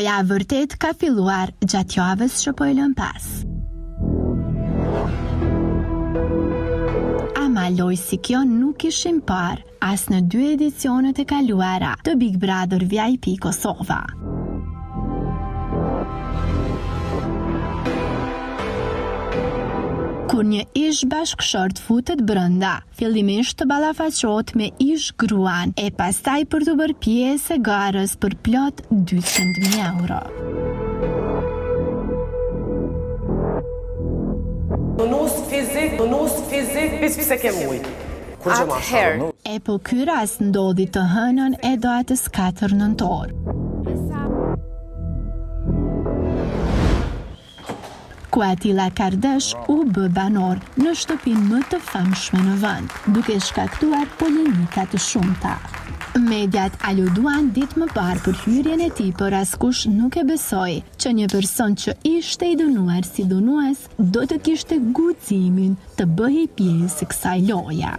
Loja e vërtet ka filluar gjatë javës që po e lëm pas. Ama loj si kjo nuk ishim par as në 2 edicionet e kaluara të Big Brother VIP Kosova. Kur një ish bashkëshort futet brënda, fillimisht të ballafaqohet me ish gruan e pastaj për të bërë pjesë e garës për plot 200.000 euro. Nus fizik, pse ke mujt. Kur që ma E po ky rast ndodhi të hënën e datës 4 nëntor. Ku Atilla Kardesh u bë banor në shtëpinë më të famshme në vend, duke shkaktuar polemika të shumta. Mediat aluduan ditë më parë për hyrjen e tij, por askush nuk e besoi që një person që ishte i dënuar si dënues do të kishte guximin të bëhej pjesë kësaj loja.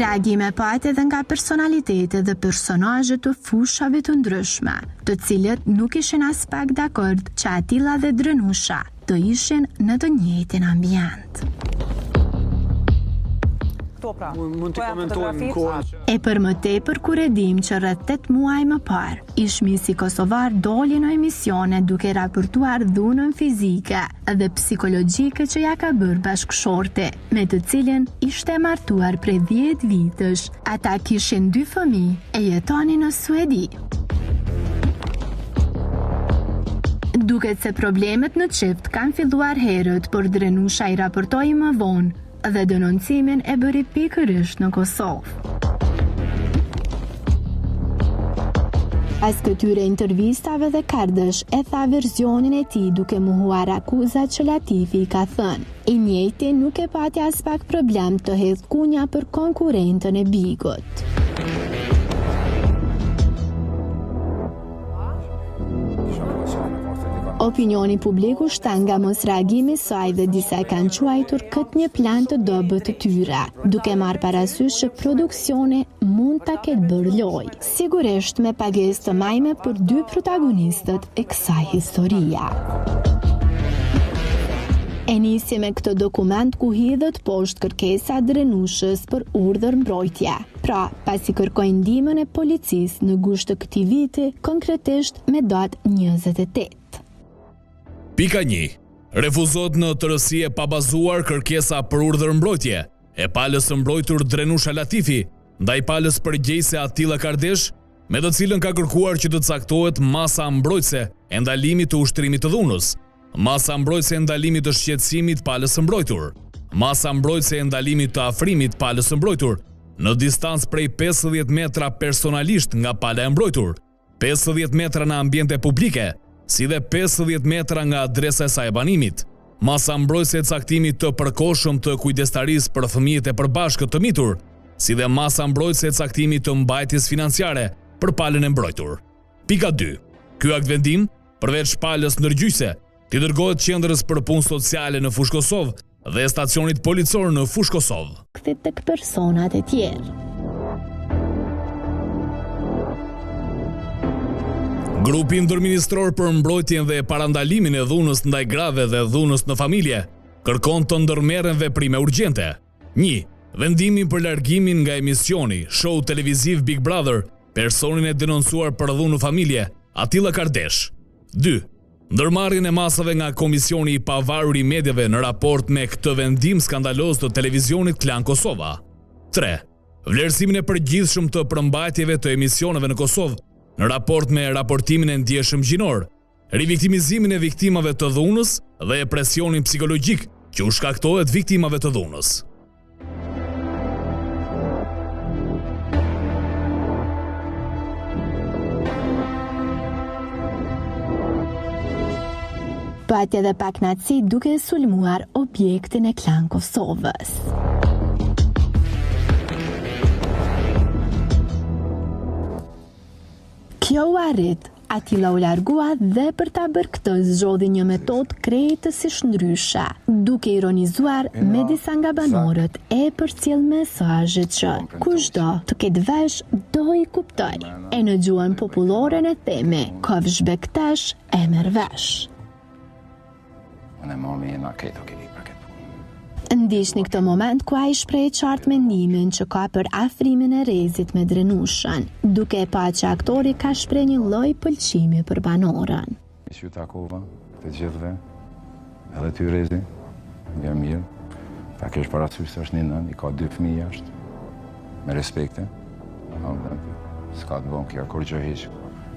Reagime pat edhe nga personalitetet dhe personazhe të fushave të ndryshme, të cilët nuk ishin as pak dakord që Atilla dhe Drenusha të ishin në të njëjtin ambient. Mund të komentojmë kohën. E për më tepër kur e dim që rreth 8 muaj më parë, ishmisi kosovar doli në emisione duke raportuar dhunën fizike dhe psikologjike që ja ka bërë bashkëshorti, me të cilën ishte martuar prej 10 vitësh. Ata kishin 2 fëmijë e jetonin në Suedi. Duket se problemet në çift kanë filluar herët, por Drenusha i raportoi më vonë dhe denoncimin e bëri pikërisht në Kosovë. Pas këtyre intervistave dhe Kardesh e tha versionin e tij duke mohuar akuzat që Latifi i ka thënë. I njëjti nuk e pati as pak problem të hedhë kunja për konkurrentën e Bigut. Opinioni publiku shtan nga mos reagimi saj dhe disa kanë quajtur këtë një plan të dobët të tyre, duke marrë parasysh që produksioni mund ta ketë bërë lojë, sigurisht me pagesë të majme për 2 protagonistët e kësaj historia. E nisi me këtë dokument ku hidhet poshtë kërkesa Drenushës për urdhër mbrojtje. Pra, pasi kërkoi ndihmën e policisë në gusht të këtij viti, konkretisht me datë 28. Pika 1. Refuzohet në tërësi e pabazuar kërkesa për urdhër mbrojtje e palës së mbrojtur Drenusha Latifi ndaj palës përgjegjëse Atilla Kardesh, me të cilën ka kërkuar që të caktohet masa mbrojtëse e ndalimit të ushtrimit të dhunës, masa mbrojtëse e ndalimit të shqetësimit palës së mbrojtur, masa mbrojtëse e ndalimit të afrimit palës së mbrojtur në distancë prej 50 metra personalisht nga pala e mbrojtur, 50 metra në ambiente publike, si dhe 50 metra nga adresa e saj banimit, masa mbrojtëse e caktimit të përkohshëm të kujdestarisë për fëmijët e përbashkët të mitur, si dhe masa mbrojtëse e caktimit të mbajtjes financiare për palën e mbrojtur. Pika 2. Ky aktvendim, përveç palës ndërgjyqëse, t'i dërgohet qendrës për punë sociale në Fushë Kosovë dhe stacionit policor në Fushë Kosovë. Kthit tek personat e tjerë. Grupi ndërministror për mbrojtjen dhe parandalimin e dhunës ndaj grave dhe dhunës në familje kërkon të ndërmerren veprime urgjente. 1. Vendimin për largimin nga emisioni, show televiziv Big Brother, personin e denoncuar për dhunë në familje, Atilla Kardesh. 2. Ndërmarrjen e masave nga Komisioni i Pavarur i Mediave në raport me këtë vendim skandaloz të televizionit Klan Kosova. 3. Vlerësimin e përgjithshëm të përmbajtjeve të emisioneve në Kosovë në raport me raportimin e ndjeshëm gjinor, riviktimizimin e viktimave të dhunës dhe e presionin psikologjik që u shkaktohet viktimave të dhunës. Pati edhe pak naci duke sulmuar objektin e Klan Kosovës. Kjo u arrit Atilla u largua dhe për ta bërë këtë zgjodhi një metodë krejtësisht ndryshe, duke ironizuar me disa nga banorët e përcjell mesazhet që kushdo të ketë vesh do i kuptoj. E në gjuhën popullore në themi, kofsh bektesh e merr vesh. Ndiqni këtë moment ku ai shpreh qartë mendimin që ka për afrimin e Rezit me Drenushën, duke pa që aktori ka shpreh një lloj pëlqimi për banorën. Ju takova të gjithëve, edhe ty Rezi, nga mirë, ta kesh parasysh se është një nën, i ka 2 fëmijë jashtë, me respekte, s'ka të bon kjo kur gjë hiq.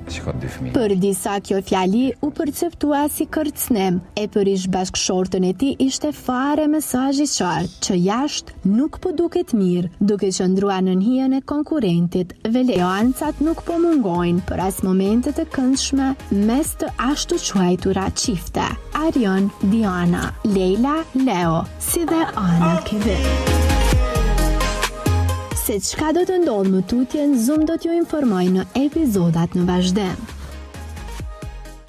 Për disa kjo fjali u perceptua si kërcënim, e për ish bashkëshortën e tij ishte fare mesazhi qartë që jashtë nuk po duket mirë, duke qëndruar në hijen e konkurrentit. Veleancat nuk po mungojnë për as momentet e këndshme mes të ashtu quajtura çifte. Arion, Diana, Leila, Leo, si dhe Ana Kevin. Se çka do të ndodhë më tutje, Zoom do t'ju informoj në epizodat në vazhdim.